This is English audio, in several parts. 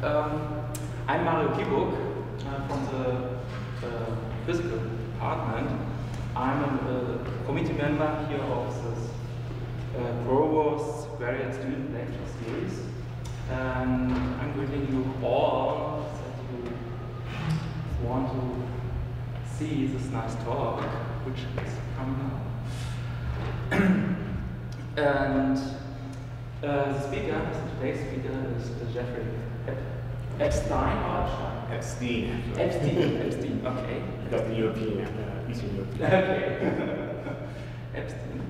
I'm from the physical department. I'm a committee member here of this Provost graduate student lecture series. And I'm greeting you all that you want to see this nice talk, which is coming up. And the speaker, today's speaker, is Jeffrey Epstein. Epstein, okay. Got the European, Eastern European. Okay. Epstein.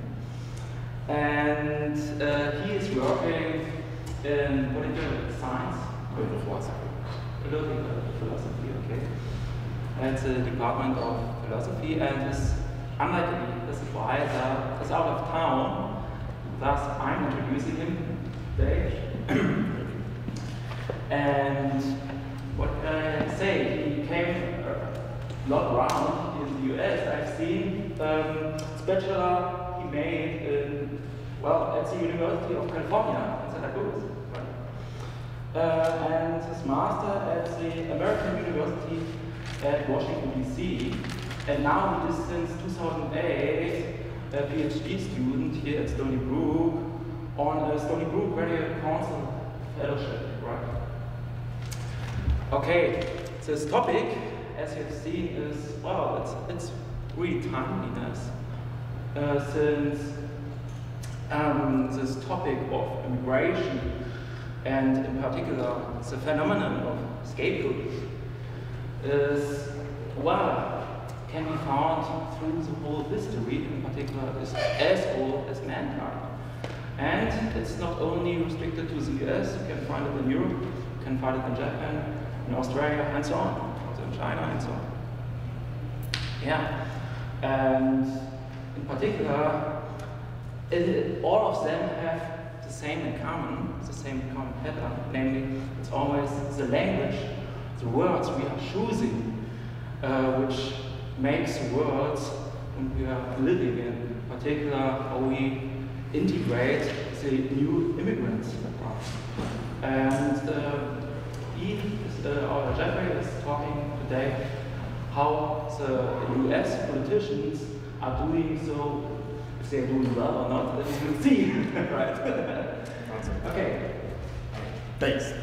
And he is working in political science. Political philosophy. Political philosophy, okay. At the Department of Philosophy, and is unlikely, this is why is out of town. Thus, I'm introducing him today. And what can I say? He came a lot around in the US. I've seen bachelor he made in, well, at the University of California in Santa Cruz. And his master at the American University at Washington, D.C. And now he is since 2008 a PhD student here at Stony Brook on a Stony Brook Graduate Council Fellowship, right? Okay, this topic, as you've seen, is, well, it's really timeliness, since this topic of immigration, and in particular the phenomenon of scapegoats, is, well, can be found through the whole history, in particular is as old as mankind. And it's not only restricted to the US, you can find it in Europe, you can find it in Japan, in Australia, and so on, also in China, and so on. Yeah, and in particular, all of them have the same in common pattern, namely, it's always the language, the words we are choosing, which makes the words we are living in particular, how we integrate the new immigrants. And Jeffrey is talking today how the US politicians are doing so, if they're doing well or not, as you will see. Right? Awesome. Okay. Thanks.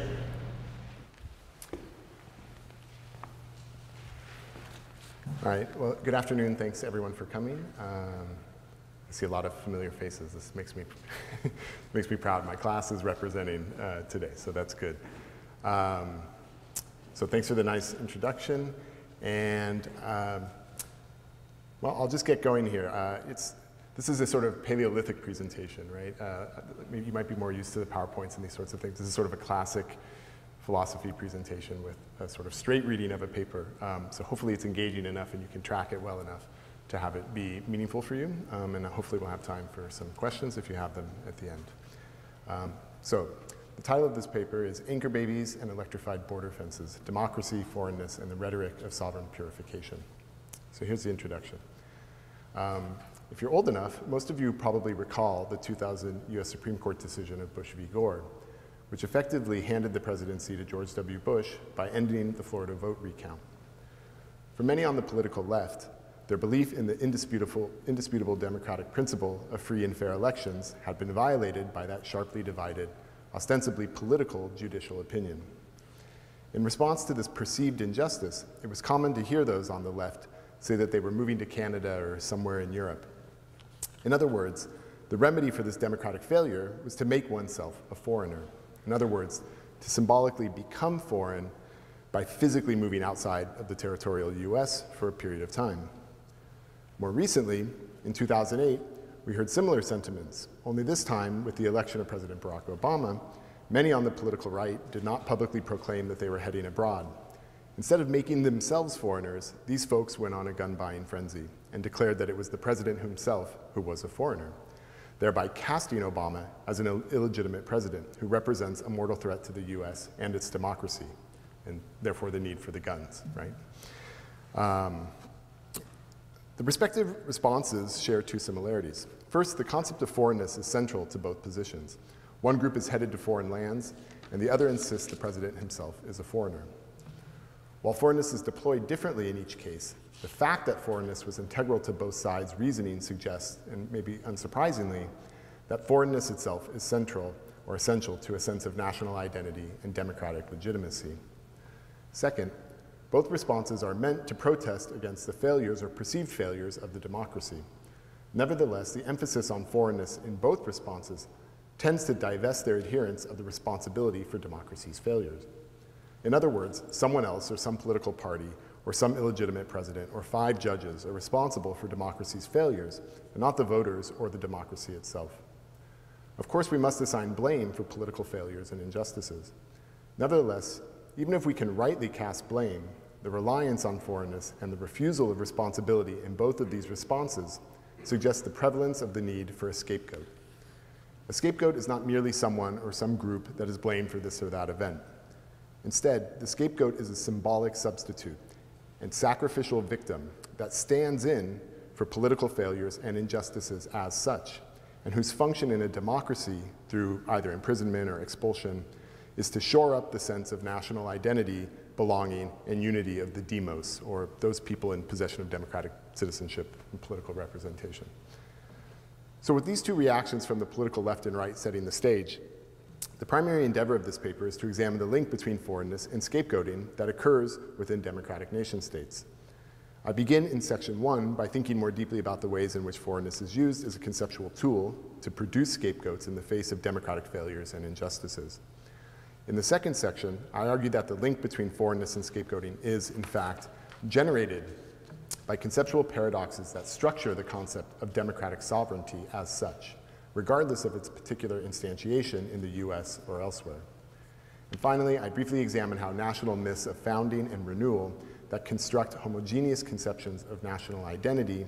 All right, well, good afternoon. Thanks everyone for coming. I see a lot of familiar faces. This makes me makes me proud. My class is representing today, so that's good. So thanks for the nice introduction. And well, I'll just get going here. This is a sort of Paleolithic presentation, right? Maybe you might be more used to the PowerPoints and these sorts of things. This is sort of a classic philosophy presentation with a sort of straight reading of a paper. So hopefully it's engaging enough and you can track it well enough to have it be meaningful for you. And hopefully we'll have time for some questions if you have them at the end. So the title of this paper is Anchor Babies and Electrified Border Fences, Democracy, Foreignness, and the Rhetoric of Sovereign Purification. So here's the introduction. If you're old enough, most of you probably recall the 2000 US Supreme Court decision of Bush v. Gore, which effectively handed the presidency to George W. Bush by ending the Florida vote recount. For many on the political left, their belief in the indisputable democratic principle of free and fair elections had been violated by that sharply divided, ostensibly political judicial opinion. In response to this perceived injustice, it was common to hear those on the left say that they were moving to Canada or somewhere in Europe. In other words, the remedy for this democratic failure was to make oneself a foreigner. In other words, to symbolically become foreign by physically moving outside of the territorial US for a period of time. More recently, in 2008, we heard similar sentiments, only this time with the election of President Barack Obama, many on the political right did not publicly proclaim that they were heading abroad. Instead of making themselves foreigners, these folks went on a gun-buying frenzy and declared that it was the president himself who was a foreigner, thereby casting Obama as an illegitimate president who represents a mortal threat to the US and its democracy, and therefore the need for the guns, right? The respective responses share two similarities. First, the concept of foreignness is central to both positions. One group is headed to foreign lands, and the other insists the president himself is a foreigner. While foreignness is deployed differently in each case, the fact that foreignness was integral to both sides' reasoning suggests, and maybe unsurprisingly, that foreignness itself is central or essential to a sense of national identity and democratic legitimacy. Second, both responses are meant to protest against the failures or perceived failures of the democracy. Nevertheless, the emphasis on foreignness in both responses tends to divest their adherents of the responsibility for democracy's failures. In other words, someone else or some political party or some illegitimate president or 5 judges are responsible for democracy's failures, and not the voters or the democracy itself. Of course, we must assign blame for political failures and injustices. Nevertheless, even if we can rightly cast blame, the reliance on foreignness and the refusal of responsibility in both of these responses suggests the prevalence of the need for a scapegoat. A scapegoat is not merely someone or some group that is blamed for this or that event. Instead, the scapegoat is a symbolic substitute and sacrificial victim that stands in for political failures and injustices as such, and whose function in a democracy, through either imprisonment or expulsion, is to shore up the sense of national identity, belonging, and unity of the demos, or those people in possession of democratic citizenship and political representation. So with these two reactions from the political left and right setting the stage, the primary endeavor of this paper is to examine the link between foreignness and scapegoating that occurs within democratic nation states. I begin in section 1 by thinking more deeply about the ways in which foreignness is used as a conceptual tool to produce scapegoats in the face of democratic failures and injustices. In the second section, I argue that the link between foreignness and scapegoating is, in fact, generated by conceptual paradoxes that structure the concept of democratic sovereignty as such, regardless of its particular instantiation in the US or elsewhere. And finally, I briefly examine how national myths of founding and renewal that construct homogeneous conceptions of national identity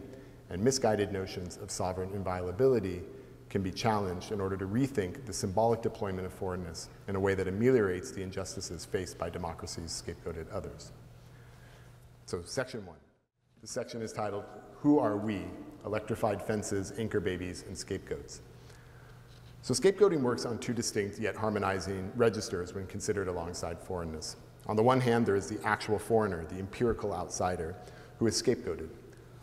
and misguided notions of sovereign inviolability can be challenged in order to rethink the symbolic deployment of foreignness in a way that ameliorates the injustices faced by democracies' scapegoated others. So section 1. This section is titled, Who Are We? Electrified Fences, Anchor Babies, and Scapegoats. So scapegoating works on 2 distinct yet harmonizing registers when considered alongside foreignness. On the one hand, there is the actual foreigner, the empirical outsider, who is scapegoated.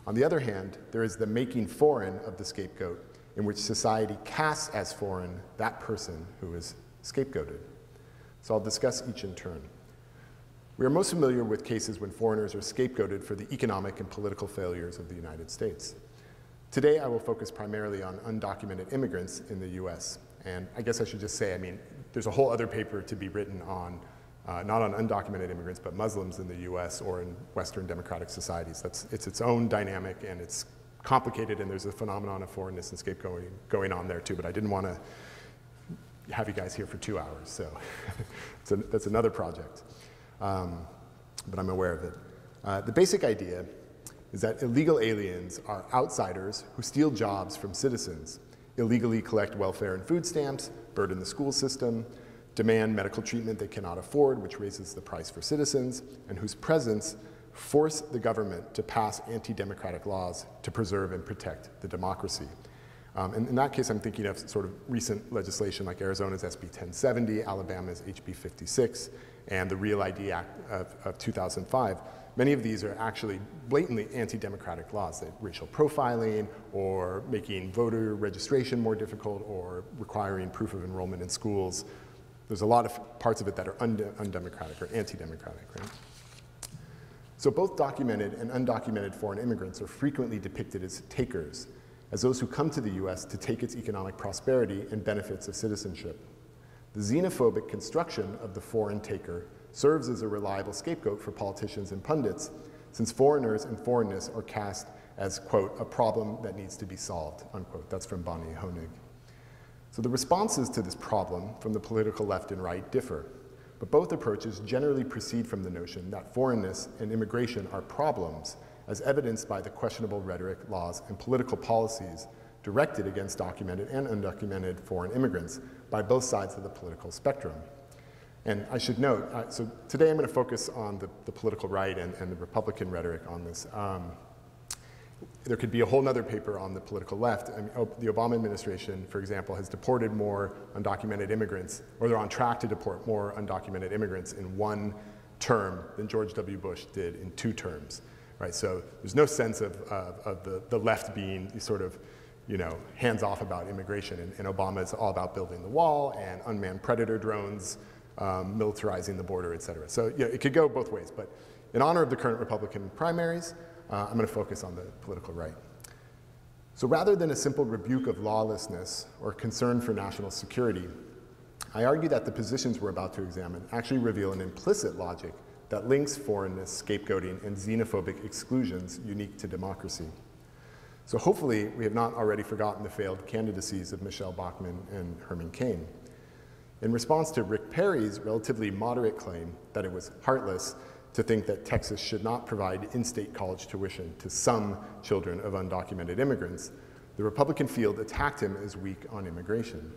On the other hand, there is the making foreign of the scapegoat, in which society casts as foreign that person who is scapegoated. So I'll discuss each in turn. We are most familiar with cases when foreigners are scapegoated for the economic and political failures of the United States. Today, I will focus primarily on undocumented immigrants in the US. And I guess I should just say, I mean, there's a whole other paper to be written on, not on undocumented immigrants, but Muslims in the US or in Western democratic societies. It's its own dynamic, and it's complicated, and there's a phenomenon of foreignness and scapegoating going on there too, but I didn't want to have you guys here for 2 hours, so that's another project. But I'm aware of it. The basic idea is that illegal aliens are outsiders who steal jobs from citizens, illegally collect welfare and food stamps, burden the school system, demand medical treatment they cannot afford, which raises the price for citizens, and whose presence force the government to pass anti-democratic laws to preserve and protect the democracy. And in that case, I'm thinking of sort of recent legislation like Arizona's SB 1070, Alabama's HB 56, and the Real ID Act of 2005. Many of these are actually blatantly anti-democratic laws, like racial profiling, or making voter registration more difficult, or requiring proof of enrollment in schools. There's a lot of parts of it that are undemocratic or anti-democratic, right? So both documented and undocumented foreign immigrants are frequently depicted as takers, as those who come to the US to take its economic prosperity and benefits of citizenship. The xenophobic construction of the foreign taker serves as a reliable scapegoat for politicians and pundits, since foreigners and foreignness are cast as, quote, a problem that needs to be solved, unquote. That's from Bonnie Honig. So the responses to this problem from the political left and right differ, but both approaches generally proceed from the notion that foreignness and immigration are problems, as evidenced by the questionable rhetoric, laws, and political policies directed against documented and undocumented foreign immigrants by both sides of the political spectrum. And I should note, so today I'm going to focus on the political right and the Republican rhetoric on this. There could be a whole other paper on the political left. I mean, the Obama administration, for example, has deported more undocumented immigrants, or they're on track to deport more undocumented immigrants in one term than George W. Bush did in 2 terms, right? So there's no sense of the left being sort of, you know, hands-off about immigration, and Obama is all about building the wall and unmanned predator drones, militarizing the border, et cetera. So, you know, it could go both ways, but in honor of the current Republican primaries, I'm going to focus on the political right. So rather than a simple rebuke of lawlessness or concern for national security, I argue that the positions we're about to examine actually reveal an implicit logic that links foreignness, scapegoating, and xenophobic exclusions unique to democracy. So hopefully we have not already forgotten the failed candidacies of Michelle Bachmann and Herman Cain. In response to Rick Perry's relatively moderate claim that it was heartless to think that Texas should not provide in-state college tuition to some children of undocumented immigrants, the Republican field attacked him as weak on immigration.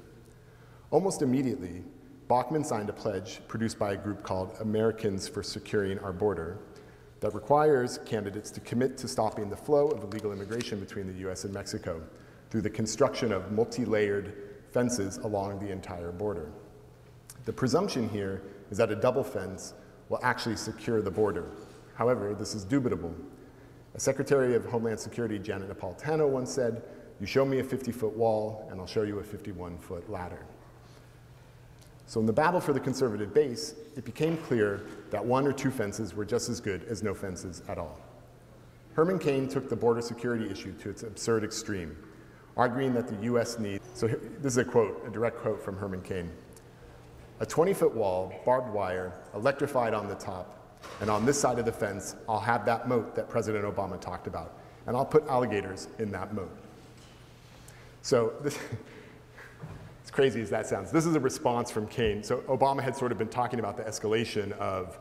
Almost immediately, Bachmann signed a pledge produced by a group called Americans for Securing Our Border that requires candidates to commit to stopping the flow of illegal immigration between the US and Mexico through the construction of multi-layered fences along the entire border. The presumption here is that a double fence will actually secure the border. However, this is dubitable. A Secretary of Homeland Security, Janet Napolitano, once said, "You show me a 50-foot wall, and I'll show you a 51-foot ladder." So in the battle for the conservative base, it became clear that 1 or 2 fences were just as good as no fences at all. Herman Cain took the border security issue to its absurd extreme, arguing that the US needs, so this is a quote, a direct quote from Herman Cain, "A 20-foot wall, barbed wire, electrified on the top, and on this side of the fence, I'll have that moat that President Obama talked about, and I'll put alligators in that moat." So this, as crazy as that sounds, this is a response from Cain. So Obama had sort of been talking about the escalation of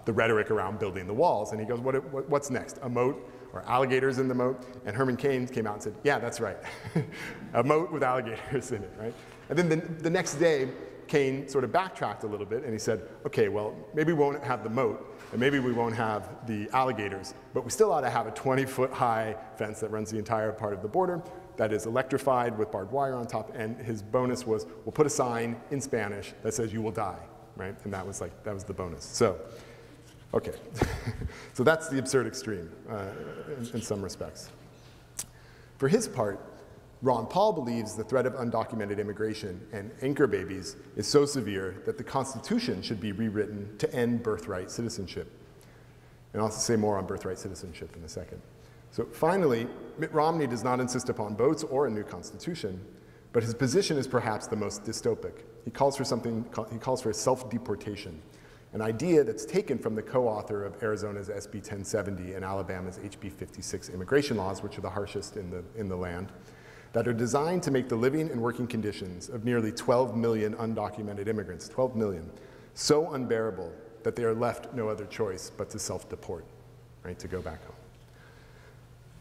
the rhetoric around building the walls, and he goes, what's next, a moat or alligators in the moat? And Herman Cain came out and said, yeah, that's right, a moat with alligators in it, right? And then the next day, Cain sort of backtracked a little bit, and he said, okay, well, maybe we won't have the moat, and maybe we won't have the alligators, but we still ought to have a 20-foot high fence that runs the entire part of the border that is electrified with barbed wire on top, and his bonus was, we'll put a sign in Spanish that says you will die, right? And that was the bonus. So, okay. So that's the absurd extreme in some respects. For his part, Ron Paul believes the threat of undocumented immigration and anchor babies is so severe that the Constitution should be rewritten to end birthright citizenship. And I'll say more on birthright citizenship in a second. So finally, Mitt Romney does not insist upon votes or a new Constitution, but his position is perhaps the most dystopic. He calls for self-deportation, an idea that's taken from the co-author of Arizona's SB 1070 and Alabama's HB 56 immigration laws, which are the harshest in the land, that are designed to make the living and working conditions of nearly 12 million undocumented immigrants, 12 million, so unbearable that they are left no other choice but to self-deport, right, to go back home.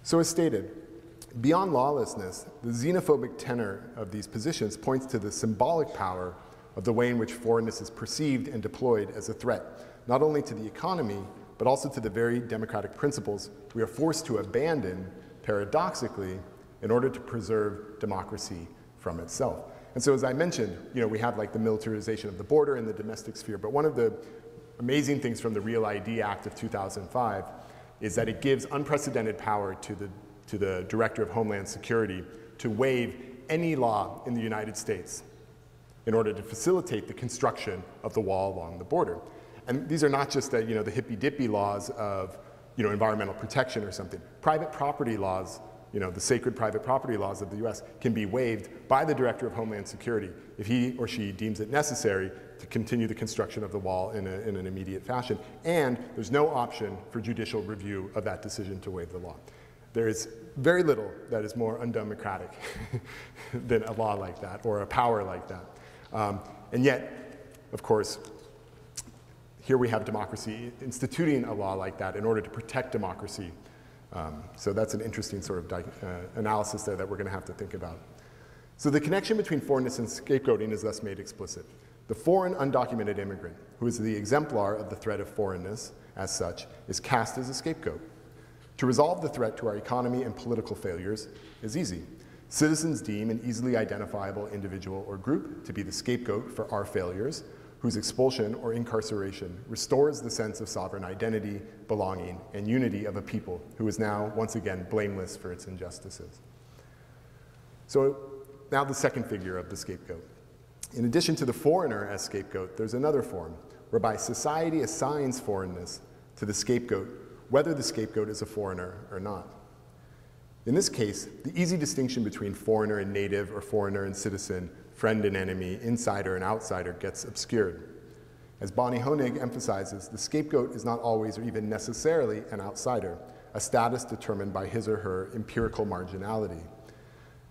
So as stated, beyond lawlessness, the xenophobic tenor of these positions points to the symbolic power of the way in which foreignness is perceived and deployed as a threat, not only to the economy, but also to the very democratic principles we are forced to abandon, paradoxically, in order to preserve democracy from itself. And so as I mentioned, we have like the militarization of the border in the domestic sphere, but one of the amazing things from the Real ID Act of 2005 is that it gives unprecedented power to the Director of Homeland Security to waive any law in the United States in order to facilitate the construction of the wall along the border. And these are not just the hippy-dippy laws of environmental protection or something. Private property laws, the sacred private property laws of the US can be waived by the Director of Homeland Security if he or she deems it necessary to continue the construction of the wall in an immediate fashion. And there's no option for judicial review of that decision to waive the law. There is very little that is more undemocratic than a law like that or a power like that. And yet, of course, here we have democracy instituting a law like that in order to protect democracy. So that's an interesting sort of analysis there that we're going to have to think about. So the connection between foreignness and scapegoating is thus made explicit. The foreign undocumented immigrant, who is the exemplar of the threat of foreignness as such, is cast as a scapegoat. To resolve the threat to our economy and political failures is easy. Citizens deem an easily identifiable individual or group to be the scapegoat for our failures, whose expulsion or incarceration restores the sense of sovereign identity, belonging, and unity of a people who is now, once again, blameless for its injustices. So now the second figure of the scapegoat. In addition to the foreigner as scapegoat, there's another form whereby society assigns foreignness to the scapegoat, whether the scapegoat is a foreigner or not. In this case, the easy distinction between foreigner and native or foreigner and citizen, friend and enemy, insider and outsider gets obscured. As Bonnie Honig emphasizes, the scapegoat is not always or even necessarily an outsider, a status determined by his or her empirical marginality.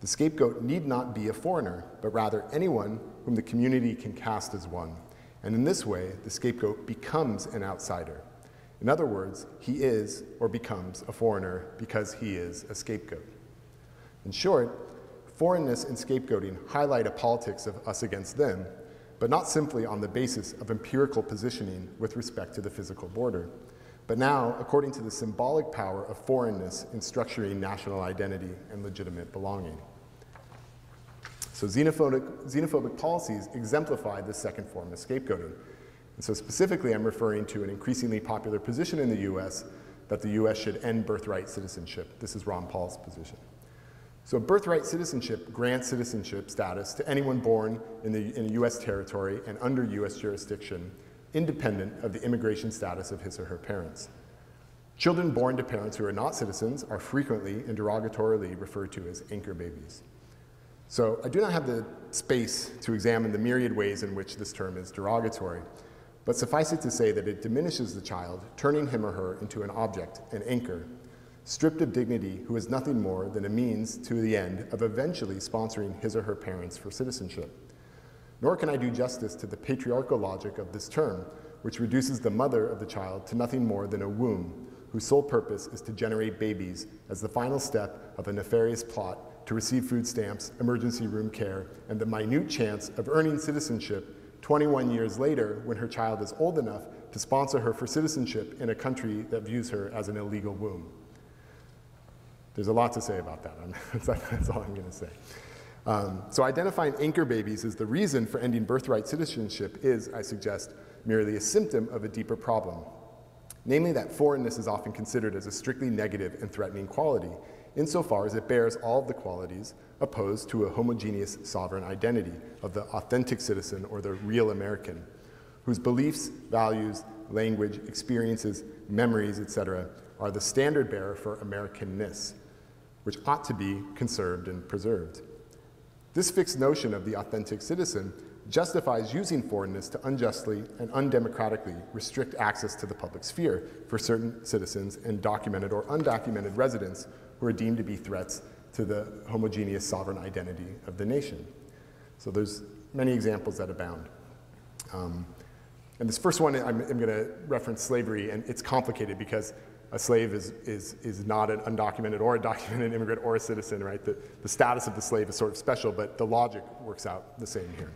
The scapegoat need not be a foreigner, but rather anyone whom the community can cast as one. And in this way, the scapegoat becomes an outsider. In other words, he is or becomes a foreigner because he is a scapegoat. In short, foreignness and scapegoating highlight a politics of us against them, but not simply on the basis of empirical positioning with respect to the physical border, but now according to the symbolic power of foreignness in structuring national identity and legitimate belonging. So xenophobic policies exemplify the second form of scapegoating. And so specifically, I'm referring to an increasingly popular position in the US that the US should end birthright citizenship. This is Ron Paul's position. So birthright citizenship grants citizenship status to anyone born in a US territory and under US jurisdiction, independent of the immigration status of his or her parents. Children born to parents who are not citizens are frequently and derogatorily referred to as anchor babies. So I do not have the space to examine the myriad ways in which this term is derogatory, but suffice it to say that it diminishes the child, turning him or her into an object, an anchor, stripped of dignity, who is nothing more than a means to the end of eventually sponsoring his or her parents for citizenship. Nor can I do justice to the patriarchal logic of this term, which reduces the mother of the child to nothing more than a womb, whose sole purpose is to generate babies as the final step of a nefarious plot to receive food stamps, emergency room care, and the minute chance of earning citizenship 21 years later when her child is old enough to sponsor her for citizenship in a country that views her as an illegal womb. There's a lot to say about that. That's all I'm going to say. So identifying anchor babies as the reason for ending birthright citizenship is, I suggest, merely a symptom of a deeper problem. Namely that foreignness is often considered as a strictly negative and threatening quality, insofar as it bears all of the qualities opposed to a homogeneous sovereign identity of the authentic citizen or the real American, whose beliefs, values, language, experiences, memories, etc., are the standard bearer for Americanness, which ought to be conserved and preserved. This fixed notion of the authentic citizen justifies using foreignness to unjustly and undemocratically restrict access to the public sphere for certain citizens and documented or undocumented residents who are deemed to be threats to the homogeneous sovereign identity of the nation. So there's many examples that abound. And this first one, I'm going to reference slavery, and it's complicated because a slave is not an undocumented or a documented immigrant or a citizen, right? The status of the slave is sort of special, but the logic works out the same here.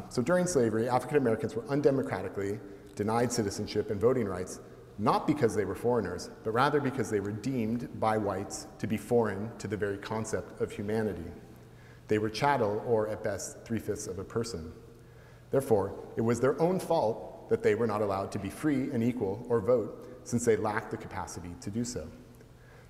So during slavery, African Americans were undemocratically denied citizenship and voting rights, not because they were foreigners, but rather because they were deemed by whites to be foreign to the very concept of humanity. They were chattel, or at best, 3/5 of a person. Therefore, it was their own fault that they were not allowed to be free and equal or vote, since they lacked the capacity to do so.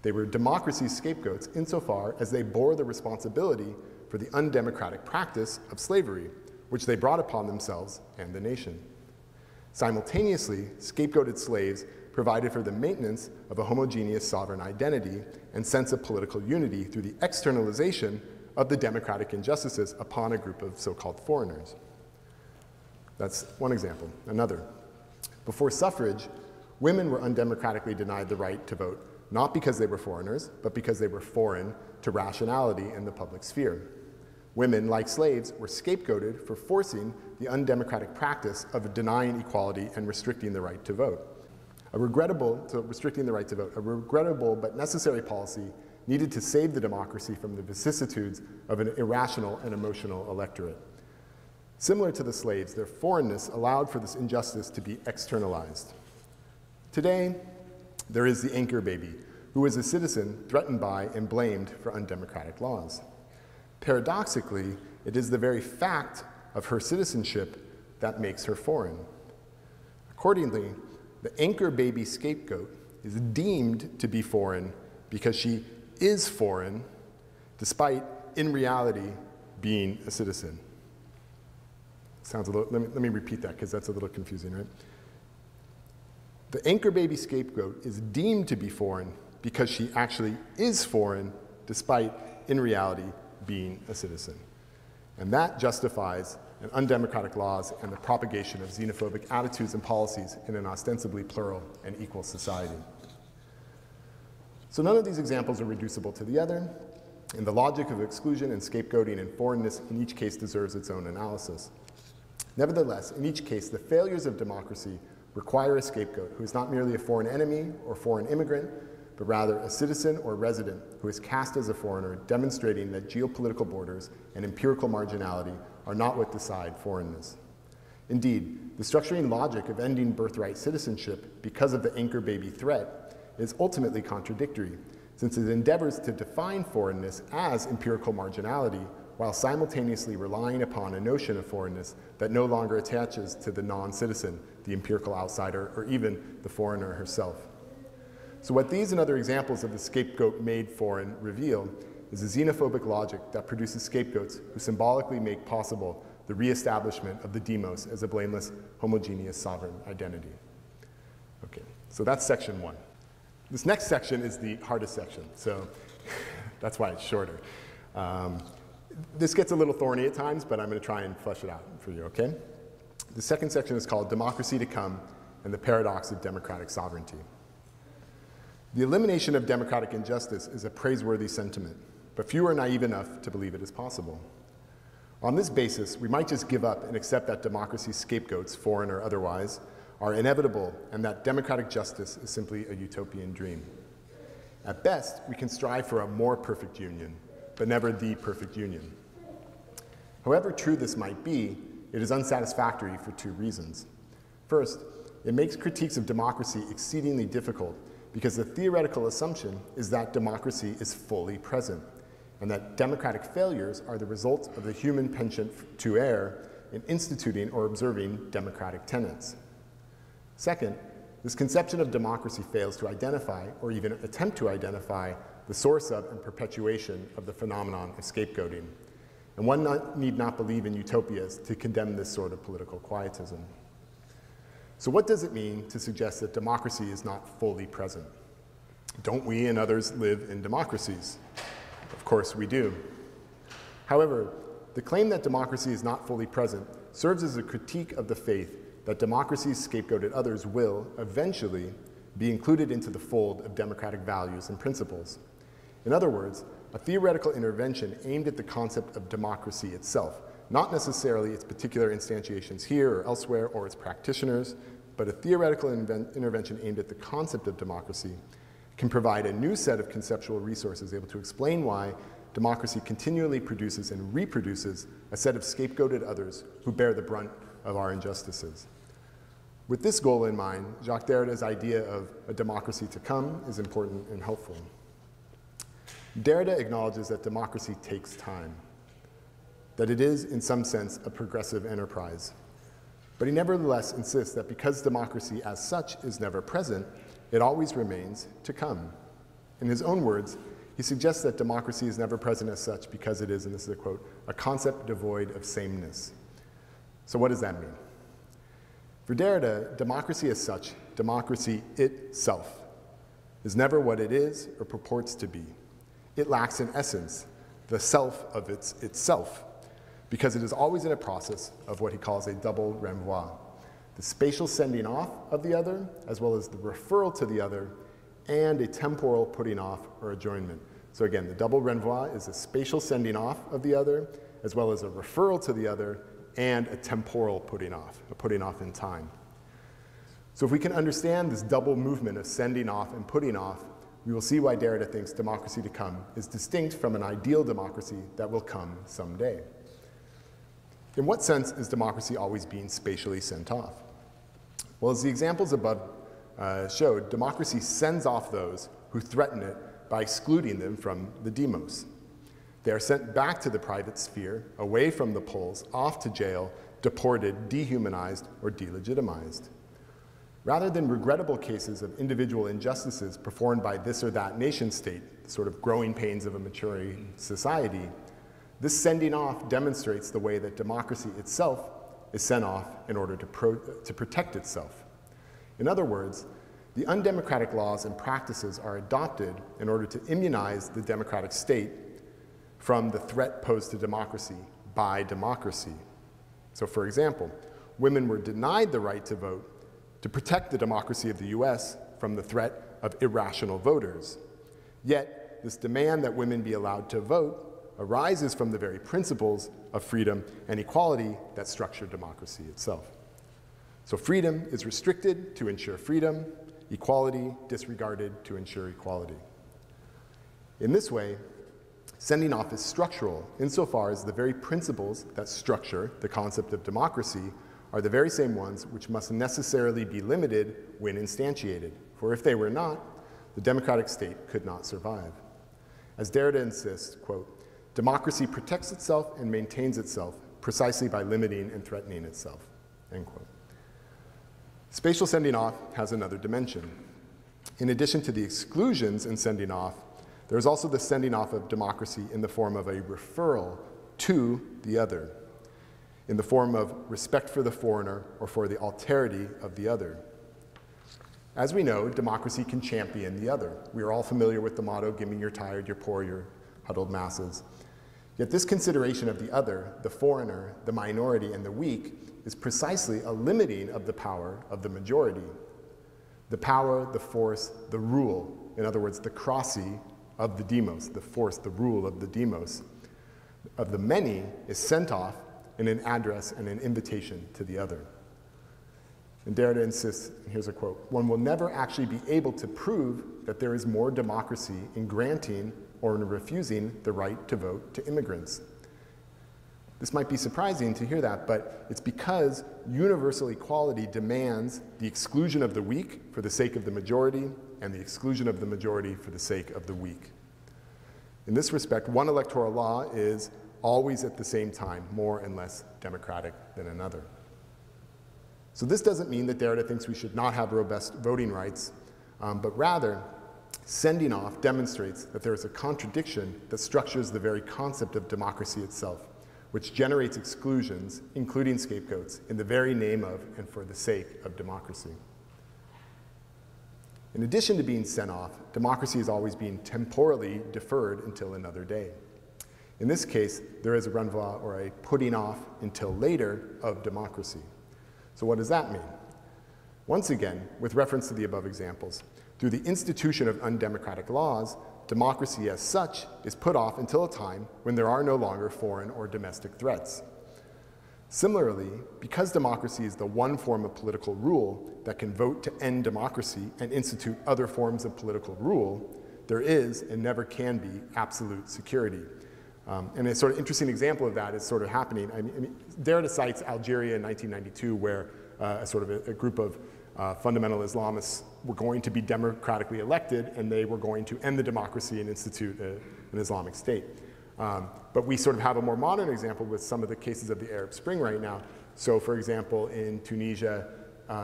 They were democracy's scapegoats insofar as they bore the responsibility for the undemocratic practice of slavery, which they brought upon themselves and the nation. Simultaneously, scapegoated slaves provided for the maintenance of a homogeneous sovereign identity and sense of political unity through the externalization of the democratic injustices upon a group of so-called foreigners. That's one example. Another. Before suffrage, women were undemocratically denied the right to vote, not because they were foreigners, but because they were foreign to rationality in the public sphere. Women, like slaves, were scapegoated for forcing the undemocratic practice of denying equality and restricting the right to vote. Restricting the right to vote, a regrettable but necessary policy needed to save the democracy from the vicissitudes of an irrational and emotional electorate. Similar to the slaves, their foreignness allowed for this injustice to be externalized. Today, there is the anchor baby, who is a citizen threatened by and blamed for undemocratic laws. Paradoxically, it is the very fact of her citizenship that makes her foreign. Accordingly, the anchor baby scapegoat is deemed to be foreign because she is foreign, despite, in reality, being a citizen. Sounds a little, let me repeat that because that's a little confusing, right? The anchor baby scapegoat is deemed to be foreign because she actually is foreign, despite, in reality, being a citizen. And that justifies an undemocratic laws and the propagation of xenophobic attitudes and policies in an ostensibly plural and equal society. So none of these examples are reducible to the other, and the logic of exclusion and scapegoating and foreignness in each case deserves its own analysis. Nevertheless, in each case, the failures of democracy require a scapegoat who is not merely a foreign enemy or foreign immigrant, but rather a citizen or resident who is cast as a foreigner, demonstrating that geopolitical borders and empirical marginality are not what decide foreignness. Indeed, the structuring logic of ending birthright citizenship because of the anchor baby threat is ultimately contradictory, since it endeavors to define foreignness as empirical marginality while simultaneously relying upon a notion of foreignness that no longer attaches to the non-citizen, the empirical outsider, or even the foreigner herself. So what these and other examples of the scapegoat made foreign reveal is a xenophobic logic that produces scapegoats who symbolically make possible the reestablishment of the demos as a blameless, homogeneous sovereign identity. Okay, so that's section one. This next section is the hardest section, so that's why it's shorter. This gets a little thorny at times, but I'm going to try and flesh it out for you, okay? The second section is called Democracy to Come and the Paradox of Democratic Sovereignty. The elimination of democratic injustice is a praiseworthy sentiment, but few are naive enough to believe it is possible. On this basis, we might just give up and accept that democracy's scapegoats, foreign or otherwise, are inevitable and that democratic justice is simply a utopian dream. At best, we can strive for a more perfect union, but never the perfect union. However true this might be, it is unsatisfactory for two reasons. First, it makes critiques of democracy exceedingly difficult because the theoretical assumption is that democracy is fully present and that democratic failures are the result of the human penchant to err in instituting or observing democratic tenets. Second, this conception of democracy fails to identify or even attempt to identify the source of and perpetuation of the phenomenon of scapegoating. And one need not believe in utopias to condemn this sort of political quietism. So what does it mean to suggest that democracy is not fully present? Don't we and others live in democracies? Of course we do. However, the claim that democracy is not fully present serves as a critique of the faith that democracy's scapegoated others will, eventually, be included into the fold of democratic values and principles. In other words, a theoretical intervention aimed at the concept of democracy itself, not necessarily its particular instantiations here or elsewhere or its practitioners, but a theoretical intervention aimed at the concept of democracy can provide a new set of conceptual resources able to explain why democracy continually produces and reproduces a set of scapegoated others who bear the brunt of our injustices. With this goal in mind, Jacques Derrida's idea of a democracy to come is important and helpful. Derrida acknowledges that democracy takes time, that it is, in some sense, a progressive enterprise. But he nevertheless insists that because democracy as such is never present, it always remains to come. In his own words, he suggests that democracy is never present as such because it is, and this is a quote, a concept devoid of sameness. So what does that mean? For Derrida, democracy as such, democracy itself, is never what it is or purports to be. It lacks in essence the self of itself, because it is always in a process of what he calls a double renvoi, the spatial sending off of the other, as well as the referral to the other, and a temporal putting off or adjournment. So again, the double renvoi is a spatial sending off of the other, as well as a referral to the other, and a temporal putting off, a putting off in time. So if we can understand this double movement of sending off and putting off, we will see why Derrida thinks democracy to come is distinct from an ideal democracy that will come someday. In what sense is democracy always being spatially sent off? Well, as the examples above showed, democracy sends off those who threaten it by excluding them from the demos. They are sent back to the private sphere, away from the polls, off to jail, deported, dehumanized, or delegitimized. Rather than regrettable cases of individual injustices performed by this or that nation state, sort of growing pains of a maturing society, this sending off demonstrates the way that democracy itself is sent off in order to protect itself. In other words, the undemocratic laws and practices are adopted in order to immunize the democratic state from the threat posed to democracy by democracy. So for example, women were denied the right to vote to protect the democracy of the US from the threat of irrational voters. Yet, this demand that women be allowed to vote arises from the very principles of freedom and equality that structure democracy itself. So freedom is restricted to ensure freedom, equality disregarded to ensure equality. In this way, sending off is structural insofar as the very principles that structure the concept of democracy are the very same ones which must necessarily be limited when instantiated. For if they were not, the democratic state could not survive. As Derrida insists, quote, democracy protects itself and maintains itself precisely by limiting and threatening itself, end quote. Spatial sending off has another dimension. In addition to the exclusions in sending off, there is also the sending off of democracy in the form of a referral to the other, in the form of respect for the foreigner or for the alterity of the other. As we know, democracy can champion the other. We are all familiar with the motto, give me your tired, your poor, your huddled masses. Yet this consideration of the other, the foreigner, the minority, and the weak is precisely a limiting of the power of the majority. The power, the force, the rule, in other words, the krasi of the demos, the force, the rule of the demos, of the many is sent off in an address and an invitation to the other. And Derrida insists, and here's a quote, one will never actually be able to prove that there is more democracy in granting or in refusing the right to vote to immigrants. This might be surprising to hear that, but it's because universal equality demands the exclusion of the weak for the sake of the majority and the exclusion of the majority for the sake of the weak. In this respect, one electoral law is always at the same time more and less democratic than another. So this doesn't mean that Derrida thinks we should not have robust voting rights, but rather, sending off demonstrates that there is a contradiction that structures the very concept of democracy itself, which generates exclusions, including scapegoats, in the very name of and for the sake of democracy. In addition to being sent off, democracy is always being temporally deferred until another day. In this case, there is a renvoi, or a putting off until later, of democracy. So what does that mean? Once again, with reference to the above examples, through the institution of undemocratic laws, democracy as such is put off until a time when there are no longer foreign or domestic threats. Similarly, because democracy is the one form of political rule that can vote to end democracy and institute other forms of political rule, there is and never can be absolute security. And a sort of interesting example of that is sort of happening. I mean, Derrida cites Algeria in 1992, where a group of fundamental Islamists were going to be democratically elected, and they were going to end the democracy and institute an Islamic state. But we sort of have a more modern example with some of the cases of the Arab Spring right now. So for example, in Tunisia,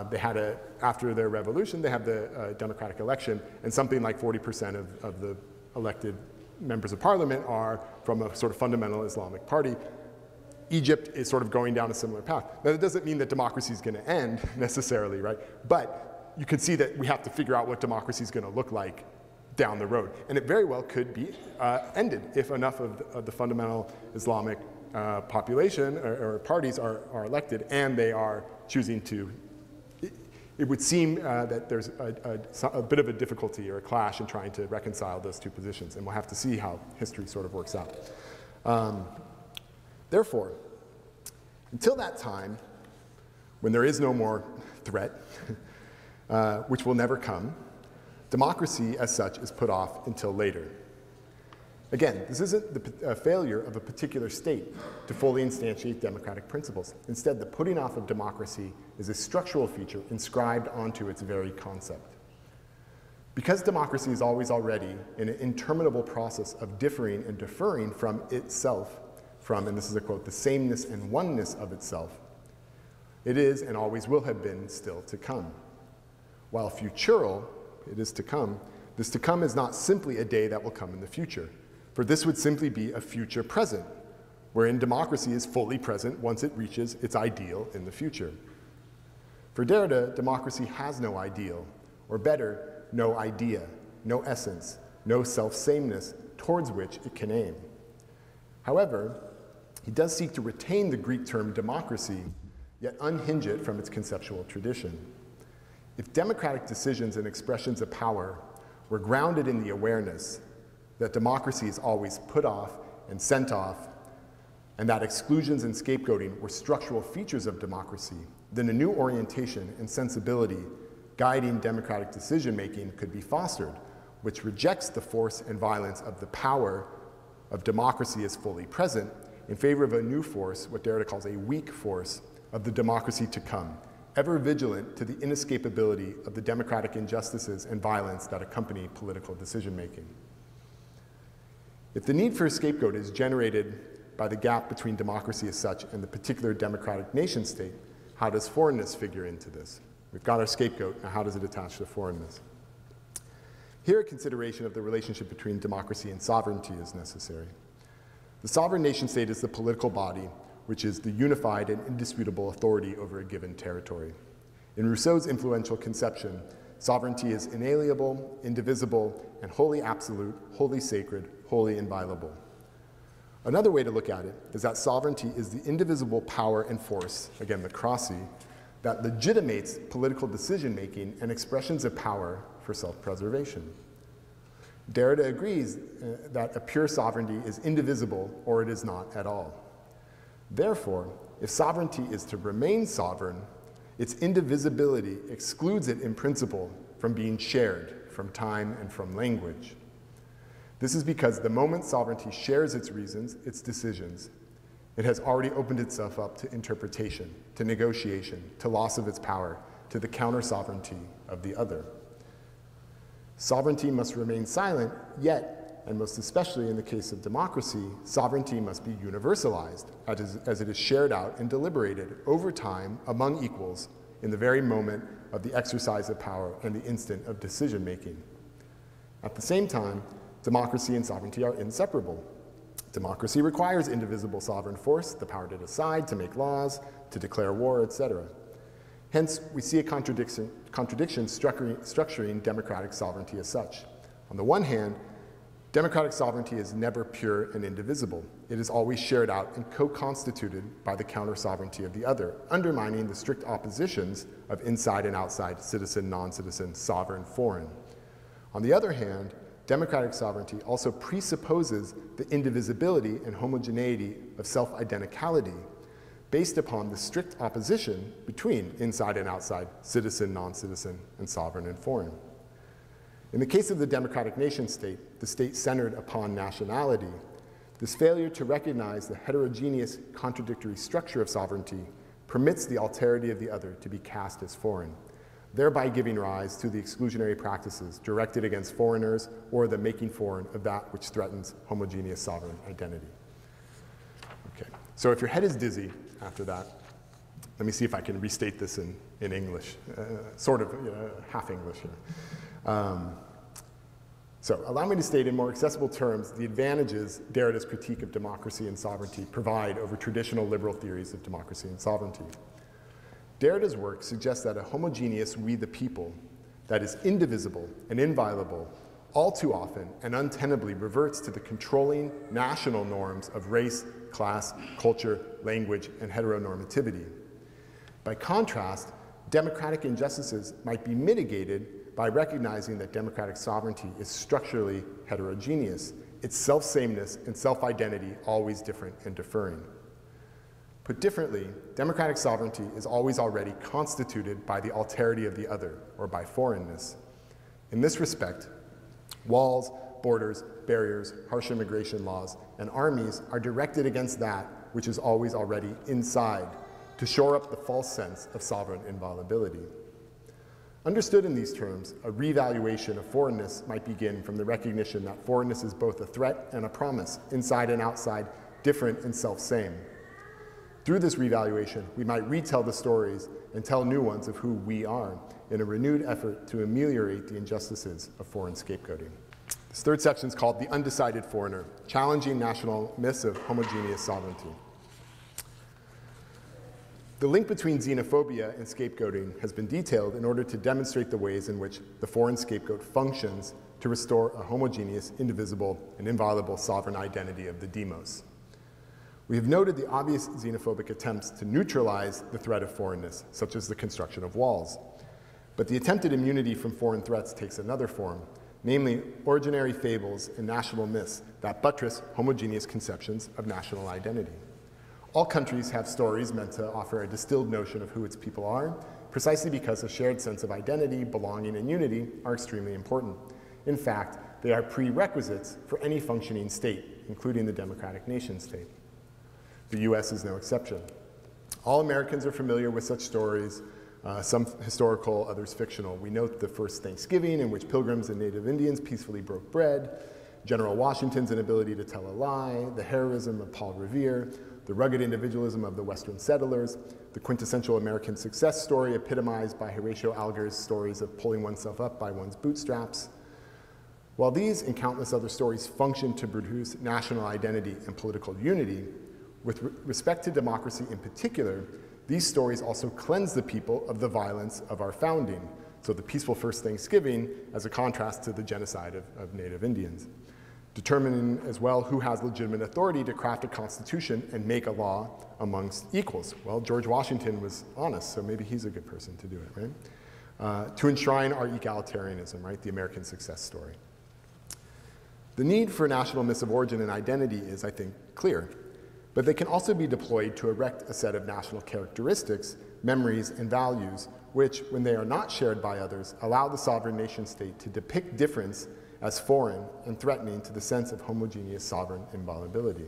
they had after their revolution, they had the democratic election, and something like 40% of the elected members of parliament are from a sort of fundamental Islamic party. Egypt is sort of going down a similar path. Now, that doesn't mean that democracy is going to end necessarily, right? But you can see that we have to figure out what democracy is going to look like down the road. And it very well could be ended if enough of the fundamental Islamic population or parties are elected and they are choosing to. It would seem that there's a bit of a difficulty or a clash in trying to reconcile those two positions, and we'll have to see how history sort of works out. Therefore, until that time, when there is no more threat, which will never come, democracy as such is put off until later. Again, this isn't a failure of a particular state to fully instantiate democratic principles. Instead, the putting off of democracy is a structural feature inscribed onto its very concept. Because democracy is always already in an interminable process of differing and deferring from itself, from, and this is a quote, the sameness and oneness of itself, it is and always will have been still to come. While futural, it is to come, this to come is not simply a day that will come in the future, for this would simply be a future present, wherein democracy is fully present once it reaches its ideal in the future. For Derrida, democracy has no ideal, or better, no idea, no essence, no self-sameness towards which it can aim. However, he does seek to retain the Greek term democracy, yet unhinge it from its conceptual tradition. If democratic decisions and expressions of power were grounded in the awareness that democracy is always put off and sent off, and that exclusions and scapegoating were structural features of democracy, then a new orientation and sensibility guiding democratic decision-making could be fostered, which rejects the force and violence of the power of democracy as fully present in favor of a new force, what Derrida calls a weak force, of the democracy to come, ever vigilant to the inescapability of the democratic injustices and violence that accompany political decision-making. If the need for a scapegoat is generated by the gap between democracy as such and the particular democratic nation state, how does foreignness figure into this? We've got our scapegoat, now how does it attach to foreignness? Here, a consideration of the relationship between democracy and sovereignty is necessary. The sovereign nation state is the political body which is the unified and indisputable authority over a given territory. In Rousseau's influential conception, sovereignty is inalienable, indivisible, and wholly absolute, wholly sacred, wholly inviolable. Another way to look at it is that sovereignty is the indivisible power and force, again the krasi, that legitimates political decision-making and expressions of power for self-preservation. Derrida agrees that a pure sovereignty is indivisible or it is not at all. Therefore, if sovereignty is to remain sovereign, its indivisibility excludes it in principle from being shared from time and from language. This is because the moment sovereignty shares its reasons, its decisions, it has already opened itself up to interpretation, to negotiation, to loss of its power, to the counter-sovereignty of the other. Sovereignty must remain silent, yet, and most especially in the case of democracy, sovereignty must be universalized as it is shared out and deliberated over time among equals in the very moment of the exercise of power and the instant of decision-making. At the same time, democracy and sovereignty are inseparable. Democracy requires indivisible sovereign force, the power to decide, to make laws, to declare war, etc. Hence, we see a contradiction structuring democratic sovereignty as such. On the one hand, democratic sovereignty is never pure and indivisible. It is always shared out and co-constituted by the counter-sovereignty of the other, undermining the strict oppositions of inside and outside, citizen, non-citizen, sovereign, foreign. On the other hand, democratic sovereignty also presupposes the indivisibility and homogeneity of self-identicality based upon the strict opposition between inside and outside, citizen, non-citizen, and sovereign and foreign. In the case of the democratic nation state, the state centered upon nationality, this failure to recognize the heterogeneous contradictory structure of sovereignty permits the alterity of the other to be cast as foreign, thereby giving rise to the exclusionary practices directed against foreigners or the making foreign of that which threatens homogeneous sovereign identity. Okay, so if your head is dizzy after that, let me see if I can restate this in English, sort of half English here. So allow me to state in more accessible terms the advantages Derrida's critique of democracy and sovereignty provide over traditional liberal theories of democracy and sovereignty. Derrida's work suggests that a homogeneous we the people that is indivisible and inviolable all too often and untenably reverts to the controlling national norms of race, class, culture, language, and heteronormativity. By contrast, democratic injustices might be mitigated by recognizing that democratic sovereignty is structurally heterogeneous, its self-sameness and self-identity always different and differing. Put differently, democratic sovereignty is always already constituted by the alterity of the other, or by foreignness. In this respect, walls, borders, barriers, harsh immigration laws, and armies are directed against that which is always already inside, to shore up the false sense of sovereign inviolability. Understood in these terms, a revaluation of foreignness might begin from the recognition that foreignness is both a threat and a promise, inside and outside, different and self-same. Through this revaluation, we might retell the stories and tell new ones of who we are in a renewed effort to ameliorate the injustices of foreign scapegoating. This third section is called The Undecided Foreigner, Challenging National Myths of Homogeneous Sovereignty. The link between xenophobia and scapegoating has been detailed in order to demonstrate the ways in which the foreign scapegoat functions to restore a homogeneous, indivisible, and inviolable sovereign identity of the demos. We have noted the obvious xenophobic attempts to neutralize the threat of foreignness, such as the construction of walls. But the attempted immunity from foreign threats takes another form, namely originary fables and national myths that buttress homogeneous conceptions of national identity. All countries have stories meant to offer a distilled notion of who its people are, precisely because a shared sense of identity, belonging, and unity are extremely important. In fact, they are prerequisites for any functioning state, including the democratic nation state. The US is no exception. All Americans are familiar with such stories, some historical, others fictional. We note the first Thanksgiving in which pilgrims and native Indians peacefully broke bread, General Washington's inability to tell a lie, the heroism of Paul Revere, the rugged individualism of the Western settlers, the quintessential American success story epitomized by Horatio Alger's stories of pulling oneself up by one's bootstraps. While these and countless other stories function to produce national identity and political unity, with respect to democracy in particular, these stories also cleanse the people of the violence of our founding, so the peaceful first Thanksgiving as a contrast to the genocide of native Indians. Determining as well who has legitimate authority to craft a constitution and make a law amongst equals. Well, George Washington was honest, so maybe he's a good person to do it, right? To enshrine our egalitarianism, right, the American success story. The need for national myths of origin and identity is, I think, clear, but they can also be deployed to erect a set of national characteristics, memories, and values, which, when they are not shared by others, allow the sovereign nation state to depict difference as foreign and threatening to the sense of homogeneous sovereign inviolability.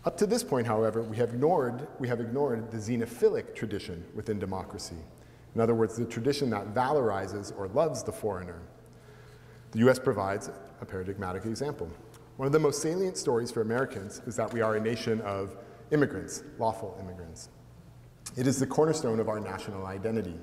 Up to this point, however, we have ignored the xenophilic tradition within democracy. In other words, the tradition that valorizes or loves the foreigner. The US provides a paradigmatic example. One of the most salient stories for Americans is that we are a nation of immigrants, lawful immigrants. It is the cornerstone of our national identity.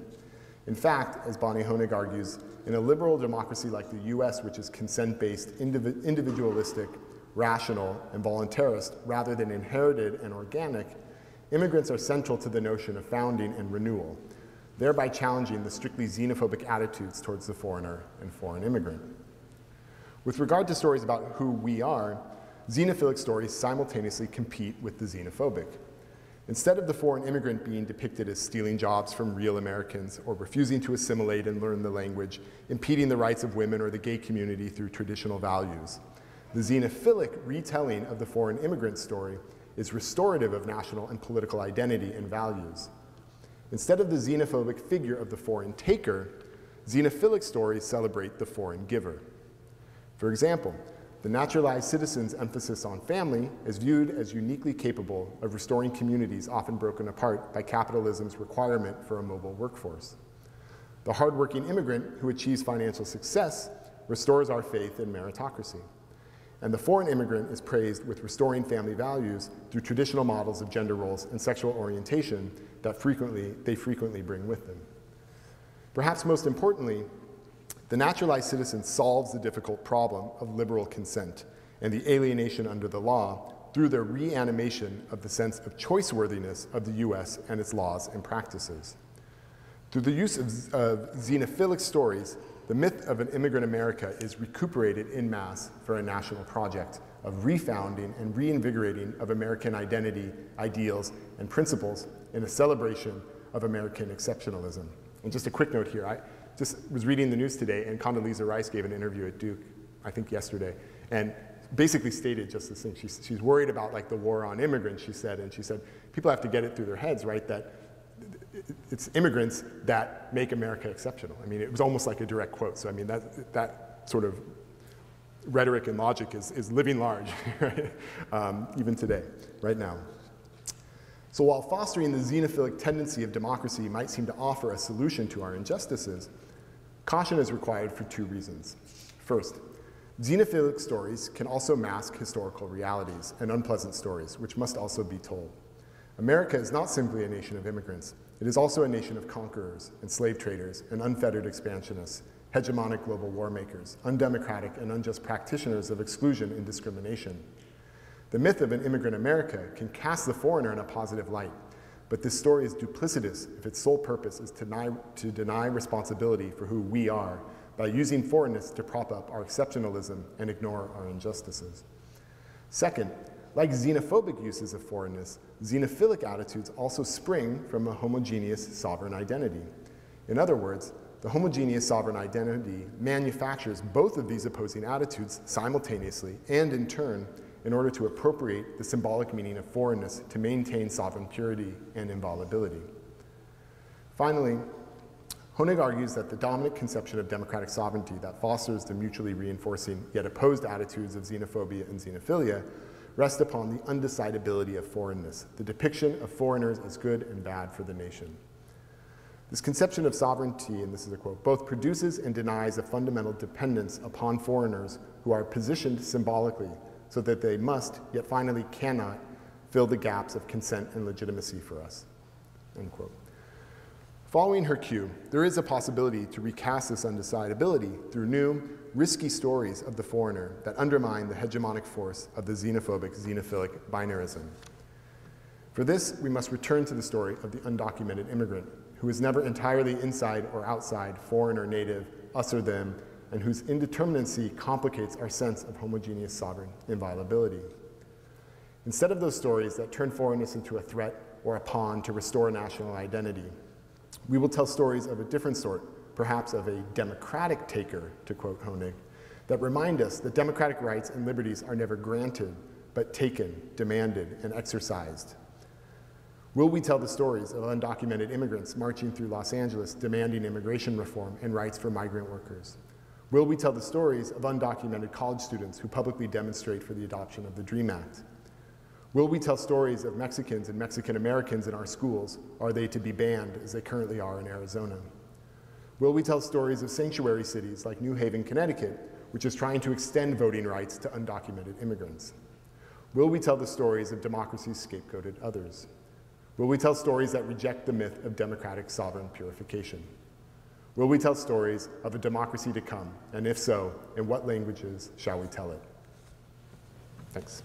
In fact, as Bonnie Honig argues, in a liberal democracy like the US, which is consent-based, individualistic, rational, and voluntarist, rather than inherited and organic, immigrants are central to the notion of founding and renewal, thereby challenging the strictly xenophobic attitudes towards the foreigner and foreign immigrant. With regard to stories about who we are, xenophilic stories simultaneously compete with the xenophobic. Instead of the foreign immigrant being depicted as stealing jobs from real Americans or refusing to assimilate and learn the language, impeding the rights of women or the gay community through traditional values, the xenophilic retelling of the foreign immigrant story is restorative of national and political identity and values. Instead of the xenophobic figure of the foreign taker, xenophilic stories celebrate the foreign giver. For example, the naturalized citizen's emphasis on family is viewed as uniquely capable of restoring communities often broken apart by capitalism's requirement for a mobile workforce. The hardworking immigrant who achieves financial success restores our faith in meritocracy. And the foreign immigrant is praised with restoring family values through traditional models of gender roles and sexual orientation that they frequently bring with them. Perhaps most importantly, the naturalized citizen solves the difficult problem of liberal consent and the alienation under the law through the reanimation of the sense of choice-worthiness of the US and its laws and practices. Through the use of xenophilic stories, the myth of an immigrant America is recuperated en masse for a national project of refounding and reinvigorating of American identity, ideals, and principles in a celebration of American exceptionalism. And just a quick note here, I just was reading the news today, and Condoleezza Rice gave an interview at Duke, I think yesterday, and basically stated just this thing. She's worried about like the war on immigrants, she said, and she said, people have to get it through their heads, right, that it's immigrants that make America exceptional. I mean, it was almost like a direct quote, so I mean, that sort of rhetoric and logic is living large, right? Even today, right now. So while fostering the xenophilic tendency of democracy might seem to offer a solution to our injustices, caution is required for two reasons. First, xenophilic stories can also mask historical realities and unpleasant stories, which must also be told. America is not simply a nation of immigrants. It is also a nation of conquerors and slave traders and unfettered expansionists, hegemonic global war makers, undemocratic and unjust practitioners of exclusion and discrimination. The myth of an immigrant America can cast the foreigner in a positive light, but this story is duplicitous if its sole purpose is to deny responsibility for who we are by using foreignness to prop up our exceptionalism and ignore our injustices. Second, like xenophobic uses of foreignness, xenophilic attitudes also spring from a homogeneous sovereign identity. In other words, the homogeneous sovereign identity manufactures both of these opposing attitudes simultaneously and in turn in order to appropriate the symbolic meaning of foreignness to maintain sovereign purity and inviolability. Finally, Honig argues that the dominant conception of democratic sovereignty that fosters the mutually reinforcing yet opposed attitudes of xenophobia and xenophilia rest upon the undecidability of foreignness, the depiction of foreigners as good and bad for the nation. This conception of sovereignty, and this is a quote, both produces and denies a fundamental dependence upon foreigners who are positioned symbolically so that they must, yet finally cannot, fill the gaps of consent and legitimacy for us, end quote. Following her cue, there is a possibility to recast this undecidability through new, risky stories of the foreigner that undermine the hegemonic force of the xenophobic, xenophilic binarism. For this, we must return to the story of the undocumented immigrant, who is never entirely inside or outside, foreign or native, us or them, and whose indeterminacy complicates our sense of homogeneous sovereign inviolability. Instead of those stories that turn foreignness into a threat or a pawn to restore national identity, we will tell stories of a different sort, perhaps of a democratic taker, to quote Honig, that remind us that democratic rights and liberties are never granted, but taken, demanded, and exercised. Will we tell the stories of undocumented immigrants marching through Los Angeles demanding immigration reform and rights for migrant workers? Will we tell the stories of undocumented college students who publicly demonstrate for the adoption of the DREAM Act? Will we tell stories of Mexicans and Mexican Americans in our schools, or are they to be banned as they currently are in Arizona? Will we tell stories of sanctuary cities like New Haven, Connecticut, which is trying to extend voting rights to undocumented immigrants? Will we tell the stories of democracy's scapegoated others? Will we tell stories that reject the myth of democratic sovereign purification? Will we tell stories of a democracy to come? And if so, in what languages shall we tell it? Thanks.